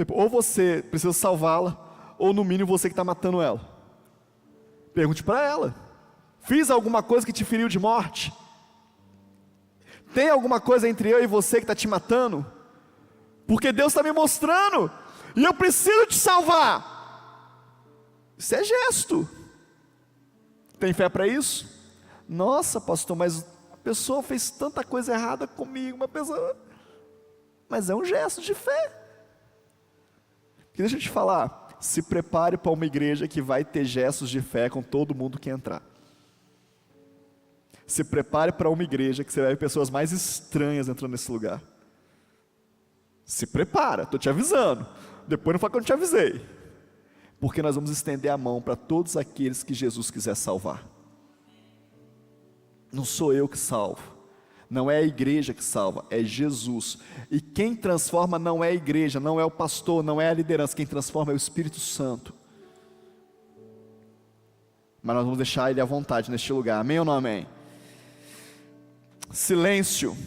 Ou você precisa salvá-la, ou no mínimo você que está matando ela. Pergunte para ela: fiz alguma coisa que te feriu de morte? Tem alguma coisa entre eu e você que está te matando? Porque Deus está me mostrando, e eu preciso te salvar. Isso é gesto. Tem fé para isso? Nossa, pastor, mas a pessoa fez tanta coisa errada comigo, mas é um gesto de fé. E deixa eu te falar, se prepare para uma igreja que vai ter gestos de fé com todo mundo que entrar. Se prepare para uma igreja que você vai ver pessoas mais estranhas entrando nesse lugar. Se prepara, estou te avisando. Depois não fala que eu não te avisei. Porque nós vamos estender a mão para todos aqueles que Jesus quiser salvar. Não sou eu que salvo. Não é a igreja que salva, é Jesus. E quem transforma não é a igreja, não é o pastor, não é a liderança. Quem transforma é o Espírito Santo. Mas nós vamos deixar Ele à vontade neste lugar. Amém ou não amém? Silêncio.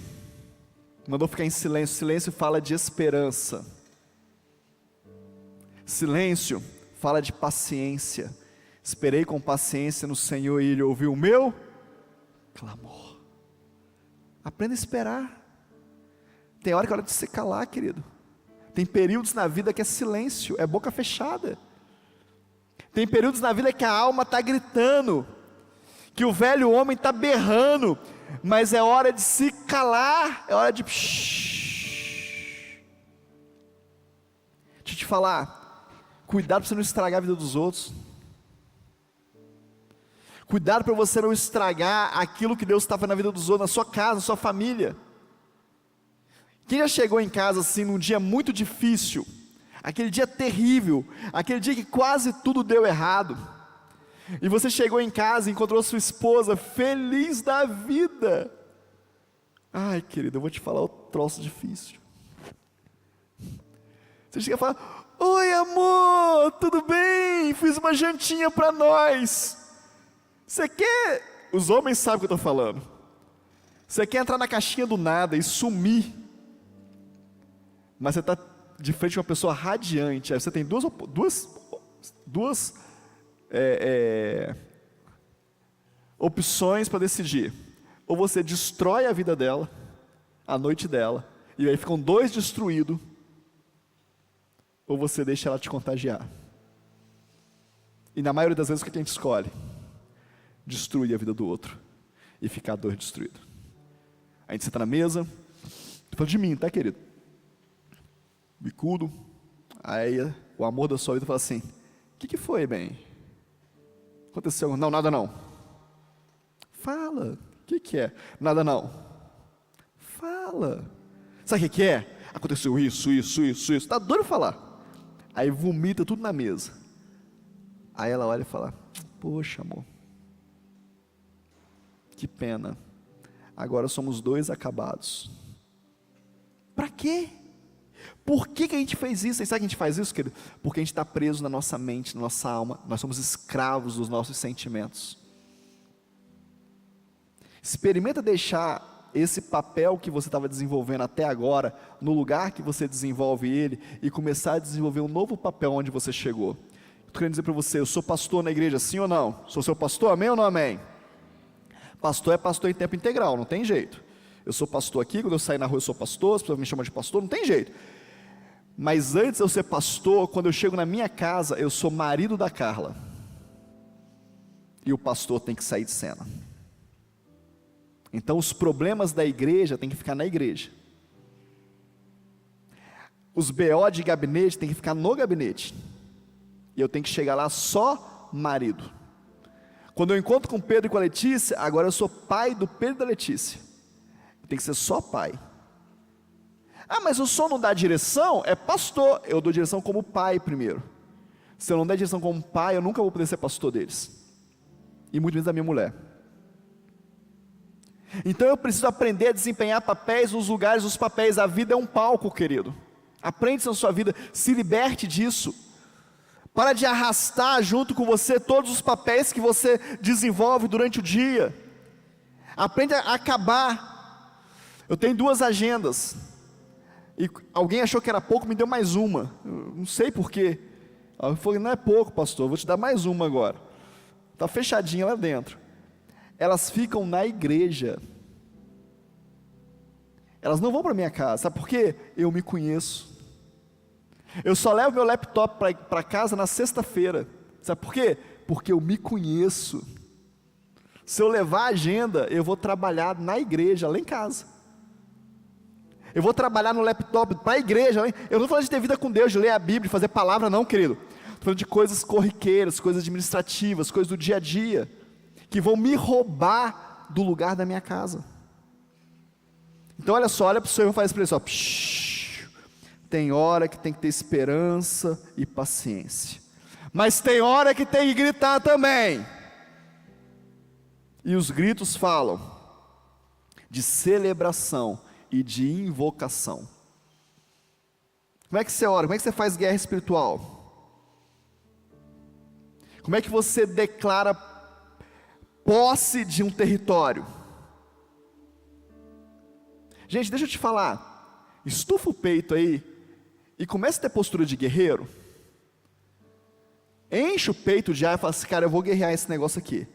Mandou ficar em silêncio. Silêncio fala de esperança. Silêncio fala de paciência. Esperei com paciência no Senhor, e Ele ouviu o meu clamor. Aprenda a esperar. Tem hora que é hora de se calar, querido. Tem períodos na vida que é silêncio, é boca fechada. Tem períodos na vida que a alma está gritando, que o velho homem está berrando, mas é hora de se calar, é hora de... Deixa eu te falar, cuidado para você não estragar a vida dos outros. Cuidado para você não estragar aquilo que Deus está fazendo na vida dos outros, na sua casa, na sua família. Quem já chegou em casa assim num dia muito difícil, aquele dia terrível, aquele dia que quase tudo deu errado, e você chegou em casa e encontrou sua esposa feliz da vida? Ai, querido, eu vou te falar o troço difícil. Você chega e fala: oi, amor, tudo bem? Fiz uma jantinha para nós. Você quer... Os homens sabem o que eu estou falando. Você quer entrar na caixinha do nada e sumir, mas você está de frente a uma pessoa radiante. Aí você tem duas opções para decidir. Ou você destrói a vida dela, a noite dela, e aí ficam dois destruídos, ou você deixa ela te contagiar? E na maioria das vezes, o que a gente escolhe? Destruir a vida do outro e ficar a dor destruída. A gente senta na mesa, tô falando de mim, tá, querido? Bicudo. Aí o amor da sua vida fala assim: o que foi, bem? Aconteceu? Não, nada não. Fala. O que é? Nada não. Fala. Sabe o que é? Aconteceu isso. Tá doido falar. Aí vomita tudo na mesa. Aí ela olha e fala: poxa, amor, que pena. Agora somos dois acabados. Para quê? Por que a gente fez isso? E sabe que a gente faz isso, querido? Porque a gente está preso na nossa mente, na nossa alma. Nós somos escravos dos nossos sentimentos. Experimenta deixar esse papel que você estava desenvolvendo até agora, no lugar que você desenvolve ele, e começar a desenvolver um novo papel onde você chegou. Estou querendo dizer para você: eu sou pastor na igreja, sim ou não? Sou seu pastor, amém ou não amém? Pastor é pastor em tempo integral, não tem jeito. Eu sou pastor aqui, quando eu sair na rua eu sou pastor, as pessoas me chamam de pastor, não tem jeito. Mas antes de eu ser pastor, quando eu chego na minha casa, eu sou marido da Carla. E o pastor tem que sair de cena. Então os problemas da igreja tem que ficar na igreja. Os BO de gabinete tem que ficar no gabinete. E eu tenho que chegar lá só marido. Quando eu encontro com o Pedro e com a Letícia, agora eu sou pai do Pedro e da Letícia. Tem que ser só pai. Ah, mas o senhor não dá direção? É pastor. Eu dou direção como pai primeiro. Se eu não der direção como pai, eu nunca vou poder ser pastor deles. E muito menos da minha mulher. Então eu preciso aprender a desempenhar papéis nos lugares dos papéis. A vida é um palco, querido. Aprende isso na sua vida. Se liberte disso. Para de arrastar junto com você todos os papéis que você desenvolve durante o dia. Aprende a acabar. Eu tenho 2 agendas. E alguém achou que era pouco, me deu mais uma. Eu não sei porquê. Eu falei: não é pouco, pastor, vou te dar mais uma agora. Está fechadinha lá dentro. Elas ficam na igreja. Elas não vão para minha casa. Sabe por quê? Eu me conheço. Eu só levo meu laptop para casa na sexta-feira. Sabe por quê? Porque eu me conheço. Se eu levar a agenda, eu vou trabalhar na igreja, lá em casa. Eu vou trabalhar no laptop para a igreja. Eu não estou falando de ter vida com Deus, de ler a Bíblia, de fazer palavra não, querido. Estou falando de coisas corriqueiras, coisas administrativas, coisas do dia a dia, que vão me roubar do lugar da minha casa. Então olha só, olha para o seu irmão e faz para ele só: tem hora que tem que ter esperança e paciência, mas tem hora que tem que gritar também. E os gritos falam de celebração e de invocação. Como é que você ora? Como é que você faz guerra espiritual? Como é que você declara posse de um território? Gente, deixa eu te falar. Estufa o peito aí e comece a ter postura de guerreiro. Enche o peito de ar e fala assim: cara, eu vou guerrear esse negócio aqui.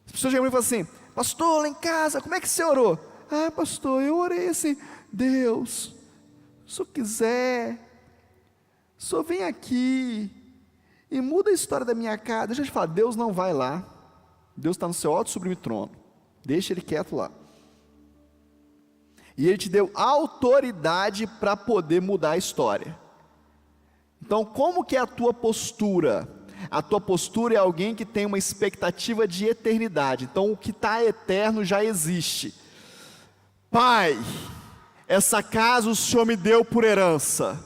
As pessoas chegam e falam assim: pastor, lá em casa, como é que você orou? Ah, pastor, eu orei assim: Deus, se o senhor quiser, o senhor vem aqui e muda a história da minha casa. Deixa eu te falar, Deus não vai lá. Deus está no seu alto e sublime trono. Deixa Ele quieto lá. E Ele te deu autoridade para poder mudar a história. Então, como que é a tua postura? A tua postura é alguém que tem uma expectativa de eternidade. Então o que está eterno já existe. Pai, essa casa o Senhor me deu por herança,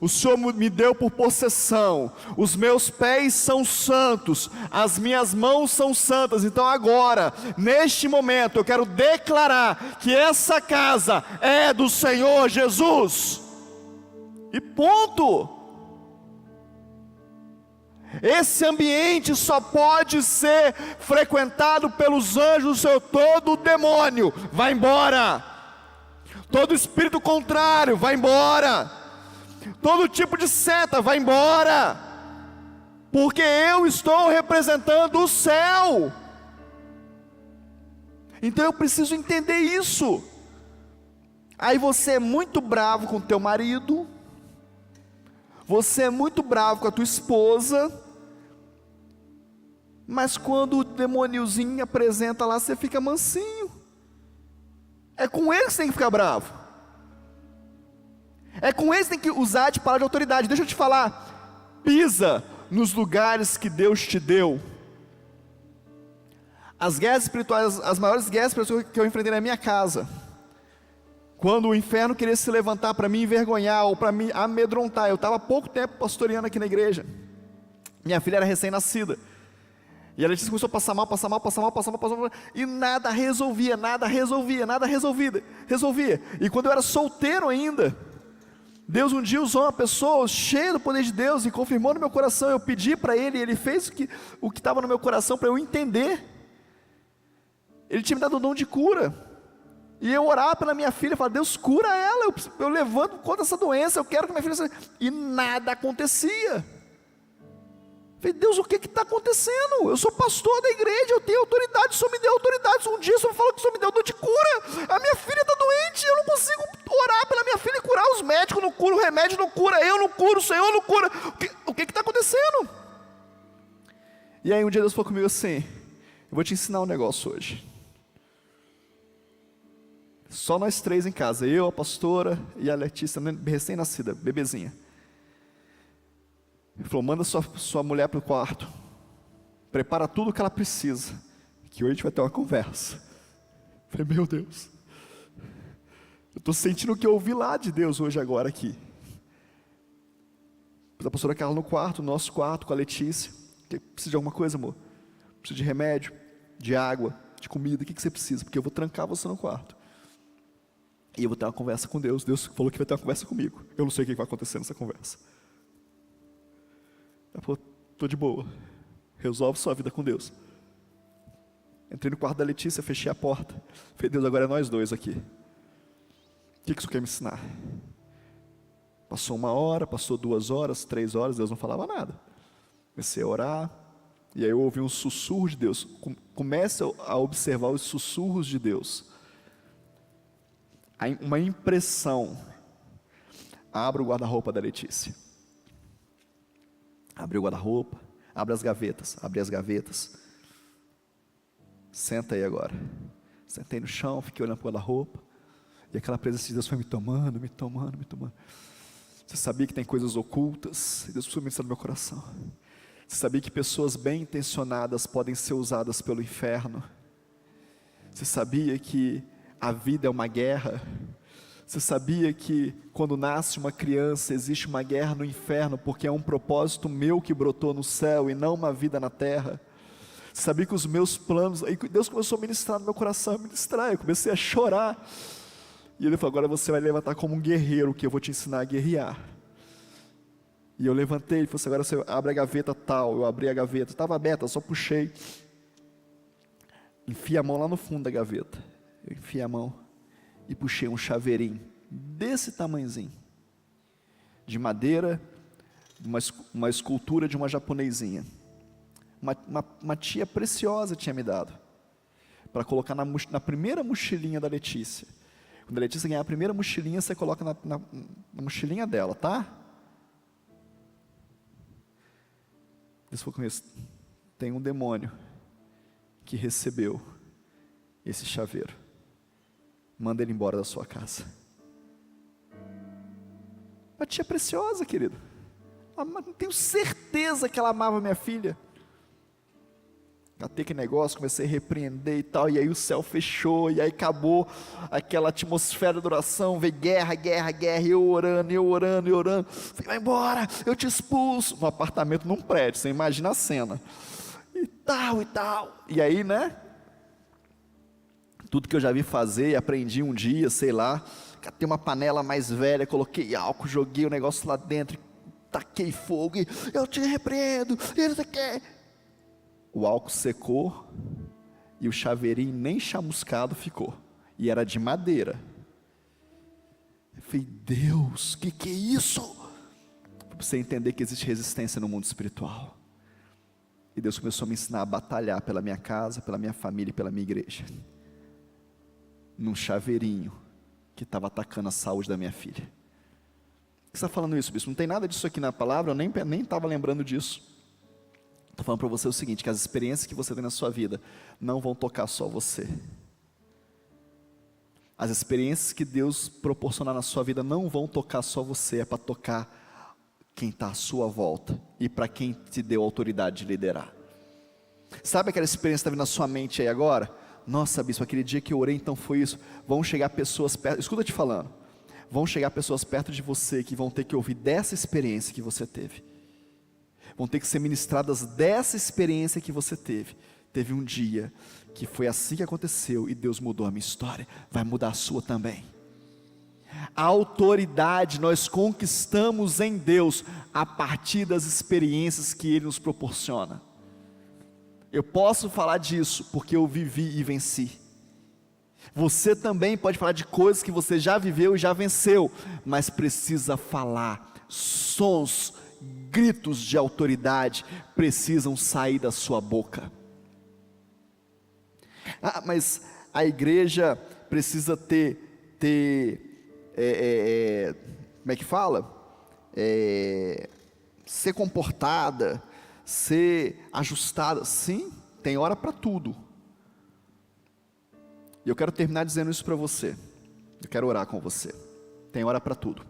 o Senhor me deu por possessão, os meus pés são santos, as minhas mãos são santas. Então agora, neste momento, eu quero declarar que essa casa é do Senhor Jesus. E ponto. Esse ambiente só pode ser frequentado pelos anjos do Senhor. Todo demônio vai embora, todo espírito contrário vai embora, todo tipo de seta vai embora, porque eu estou representando o céu. Então eu preciso entender isso. Aí você é muito bravo com teu marido, Você é muito bravo com a tua esposa, mas quando o demôniozinho apresenta lá, você fica mansinho. É com ele que você tem que ficar bravo. É com ele que você tem que usar de palavra de autoridade. Deixa eu te falar, pisa nos lugares que Deus te deu. As guerras espirituais, as maiores guerras espirituais que eu enfrentei na minha casa, quando o inferno queria se levantar para me envergonhar ou para me amedrontar. Eu estava há pouco tempo pastoreando aqui na igreja. Minha filha era recém-nascida. E a Letícia começou a passar mal, e nada resolvia. E quando eu era solteiro ainda, Deus um dia usou uma pessoa cheia do poder de Deus e confirmou no meu coração. Eu pedi para Ele, e Ele fez o que estava no meu coração para eu entender. Ele tinha me dado o dom de cura. E eu orava pela minha filha, falava, Deus, cura ela, eu levanto contra essa doença, eu quero que minha filha seja... E nada acontecia. Falei, Deus, o que está acontecendo? Eu sou pastor da igreja, eu tenho autoridade, o Senhor me deu autoridade. Um dia o Senhor falou que o Senhor me deu dom de cura. A minha filha está doente, eu não consigo orar pela minha filha e curar. Os médicos não curam, o remédio não cura, eu não curo, o Senhor não cura. O que está acontecendo? E aí um dia Deus falou comigo assim, eu vou te ensinar um negócio hoje. Só nós três em casa, eu, a pastora e a Letícia, recém-nascida, bebezinha. Ele falou, manda sua mulher para o quarto, prepara tudo o que ela precisa, que hoje a gente vai ter uma conversa. Eu falei, meu Deus, eu estou sentindo o que eu ouvi lá de Deus hoje agora aqui. A pastora Carla no quarto, no nosso quarto, com a Letícia. Precisa de alguma coisa, amor? Precisa de remédio, de água, de comida, o que você precisa? Porque eu vou trancar você no quarto. E eu vou ter uma conversa com Deus. Deus falou que vai ter uma conversa comigo. Eu não sei o que vai acontecer nessa conversa. Ela falou, estou de boa. Resolve sua vida com Deus. Entrei no quarto da Letícia, fechei a porta. Falei, Deus, agora é nós dois aqui. O que você quer me ensinar? Passou 1 hora, passou 2 horas, 3 horas, Deus não falava nada. Comecei a orar. E aí eu ouvi um sussurro de Deus. Comece a observar os sussurros de Deus. Uma impressão. Abra o guarda-roupa da Letícia. Abre o guarda-roupa, abre as gavetas. Senta aí agora. Sentei no chão, fiquei olhando para o guarda-roupa. E aquela presença de Deus foi me tomando. Você sabia que tem coisas ocultas? E Deus foi ministrar no meu coração. Você sabia que pessoas bem intencionadas podem ser usadas pelo inferno? Você sabia que a vida é uma guerra? Você sabia que quando nasce uma criança existe uma guerra no inferno, porque é um propósito meu que brotou no céu e não uma vida na terra? Você sabia que os meus planos... Aí Deus começou a ministrar no meu coração, eu comecei a chorar. E Ele falou, agora você vai levantar como um guerreiro, que eu vou te ensinar a guerrear. E eu levantei, Ele falou assim, agora você abre a gaveta tal. Eu abri a gaveta, estava aberta, eu só puxei. Enfia a mão lá no fundo da gaveta. Eu enfiei a mão e puxei um chaveirinho desse tamanhozinho, de madeira, uma escultura de uma japonesinha. Uma tia preciosa tinha me dado, para colocar na primeira mochilinha da Letícia. Quando a Letícia ganhar a primeira mochilinha, você coloca na mochilinha dela, tá? Deus falou com isso, tem um demônio que recebeu esse chaveiro. Manda ele embora da sua casa. Uma tia preciosa, querido. Tenho certeza que ela amava minha filha. Catei aquele negócio, comecei a repreender e tal. E aí o céu fechou. E aí acabou aquela atmosfera de oração. Veio guerra. E eu orando. Falei, vai embora, eu te expulso. No apartamento, num prédio, você imagina a cena. E tal. E aí, né? Tudo que eu já vi fazer e aprendi um dia, sei lá, catei uma panela mais velha, coloquei álcool, joguei o negócio lá dentro, taquei fogo, e eu te repreendo, o álcool secou, e o chaveirinho nem chamuscado ficou, e era de madeira. Eu falei, Deus, que é isso? Para você entender que existe resistência no mundo espiritual. E Deus começou a me ensinar a batalhar pela minha casa, pela minha família e pela minha igreja. Num chaveirinho que estava atacando a saúde da minha filha. que você está falando isso, bispo? Não tem nada disso aqui na palavra, eu nem estava lembrando disso. Estou falando para você o seguinte, que as experiências que você tem na sua vida não vão tocar só você. As experiências que Deus proporcionar na sua vida não vão tocar só você, é para tocar quem está à sua volta e para quem te deu autoridade de liderar. Sabe aquela experiência que está vindo na sua mente aí agora? Nossa, bispo, aquele dia que eu orei, então foi isso. Vão chegar pessoas perto, escuta eu te falando, vão chegar pessoas perto de você que vão ter que ouvir dessa experiência que você teve. Vão ter que ser ministradas dessa experiência que você teve. Teve um dia que foi assim que aconteceu e Deus mudou a minha história, vai mudar a sua também. A autoridade nós conquistamos em Deus a partir das experiências que Ele nos proporciona. Eu posso falar disso porque eu vivi e venci. Você também pode falar de coisas que você já viveu e já venceu, mas precisa falar. Sons, gritos de autoridade precisam sair da sua boca. Mas a igreja precisa ter como é que fala? Ser comportada, ser ajustada. Sim, tem hora para tudo. E eu quero terminar dizendo isso para você. Eu quero orar com você. Tem hora para tudo.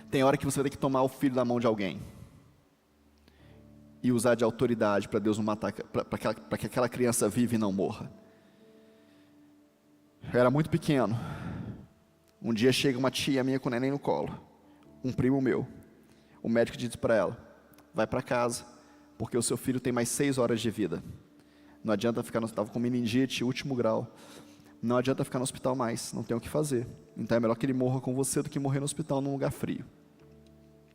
Tem hora que você vai ter que tomar o filho da mão de alguém e usar de autoridade para Deus não matar, para que aquela criança viva e não morra. Eu era muito pequeno. Um dia chega uma tia minha com o neném no colo, um primo meu. O médico disse para ela: vai para casa, porque o seu filho tem mais 6 horas de vida. Não adianta ficar no hospital, com meningite, último grau. Não adianta ficar no hospital mais, não tem o que fazer. Então é melhor que ele morra com você do que morrer no hospital num lugar frio.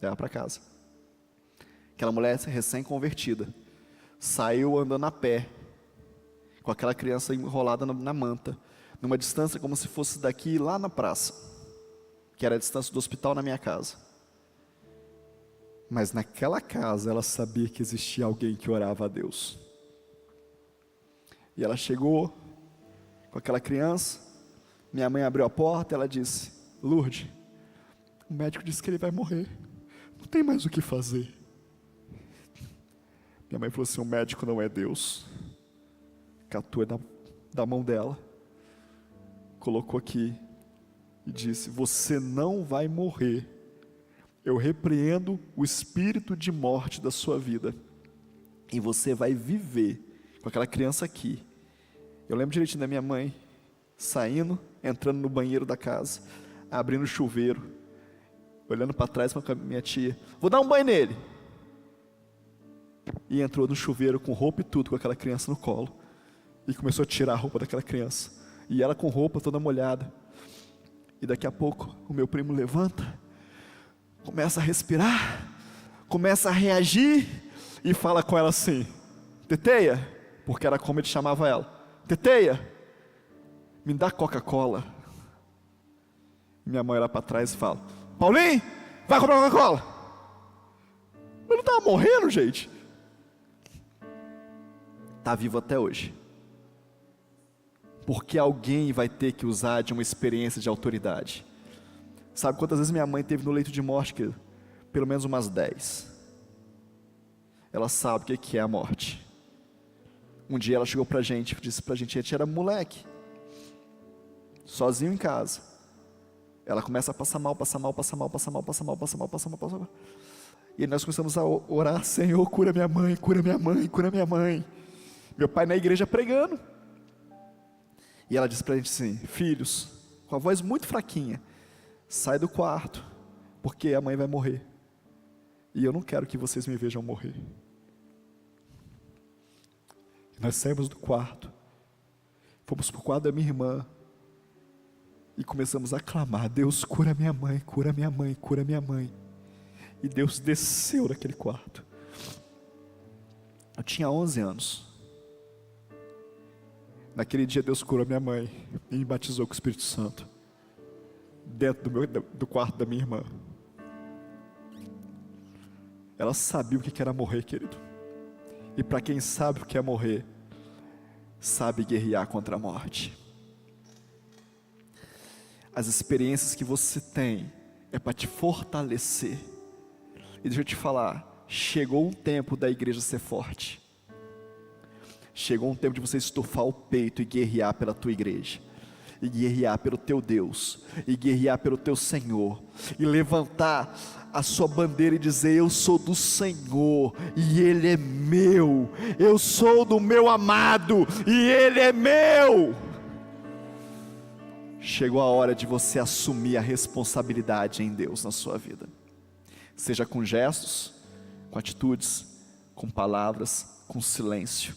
Leva para casa. Aquela mulher recém-convertida saiu andando a pé, com aquela criança enrolada na manta, numa distância como se fosse daqui lá na praça, que era a distância do hospital na minha casa. Mas naquela casa ela sabia que existia alguém que orava a Deus. E ela chegou com aquela criança, minha mãe abriu a porta e ela disse: Lourdes, o médico disse que ele vai morrer, não tem mais o que fazer. Minha mãe falou assim: o médico não é Deus. Catou da mão dela, colocou aqui e disse: você não vai morrer. Eu repreendo o espírito de morte da sua vida e você vai viver com aquela criança aqui. Eu lembro direitinho da minha mãe saindo, entrando no banheiro da casa, abrindo o chuveiro, olhando para trás com a minha tia: vou dar um banho nele. E entrou no chuveiro com roupa e tudo, com aquela criança no colo, e começou a tirar a roupa daquela criança, e ela com roupa toda molhada. E daqui a pouco o meu primo levanta, começa a respirar, começa a reagir, e fala com ela assim: Teteia, porque era como ele chamava ela, Teteia, me dá Coca-Cola. Minha mãe olha para trás e fala: Paulinho, vai comprar Coca-Cola. Eu não estava morrendo, gente. Está vivo até hoje, porque alguém vai ter que usar de uma experiência de autoridade. Sabe quantas vezes minha mãe teve no leito de morte, querido? Pelo menos umas 10. Ela sabe o que é a morte. Um dia ela chegou pra gente, disse pra gente: a gente era moleque, sozinho em casa. Ela começa a passar mal. E nós começamos a orar: Senhor, cura minha mãe, cura minha mãe, cura minha mãe. Meu pai na igreja pregando. E ela disse pra gente assim: filhos, com a voz muito fraquinha, sai do quarto, porque a mãe vai morrer. E eu não quero que vocês me vejam morrer. Nós saímos do quarto, fomos para o quarto da minha irmã e começamos a clamar: Deus, cura minha mãe, cura minha mãe, cura minha mãe. E Deus desceu daquele quarto. Eu tinha 11 anos. Naquele dia Deus curou minha mãe e me batizou com o Espírito Santo, dentro do quarto da minha irmã. Ela sabia o que era morrer, querido. E para quem sabe o que é morrer, sabe guerrear contra a morte. As experiências que você tem é para te fortalecer. E deixa eu te falar, chegou um tempo da igreja ser forte. Chegou um tempo de você estufar o peito e guerrear pela tua igreja, e guerrear pelo teu Deus, e guerrear pelo teu Senhor, e levantar a sua bandeira e dizer: eu sou do Senhor e Ele é meu, eu sou do meu amado e Ele é meu. Chegou a hora de você assumir a responsabilidade em Deus na sua vida, seja com gestos, com atitudes, com palavras, com silêncio,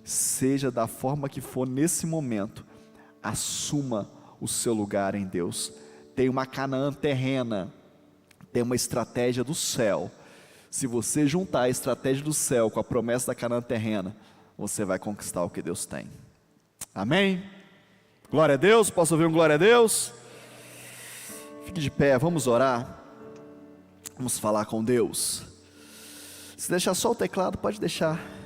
seja da forma que for nesse momento, assuma o seu lugar em Deus. Tem uma Canaã terrena, tem uma estratégia do céu. Se você juntar a estratégia do céu com a promessa da Canaã terrena, você vai conquistar o que Deus tem. Amém? Glória a Deus. Posso ouvir um glória a Deus? Fique de pé, vamos orar. Vamos falar com Deus. Se deixar só o teclado, pode deixar.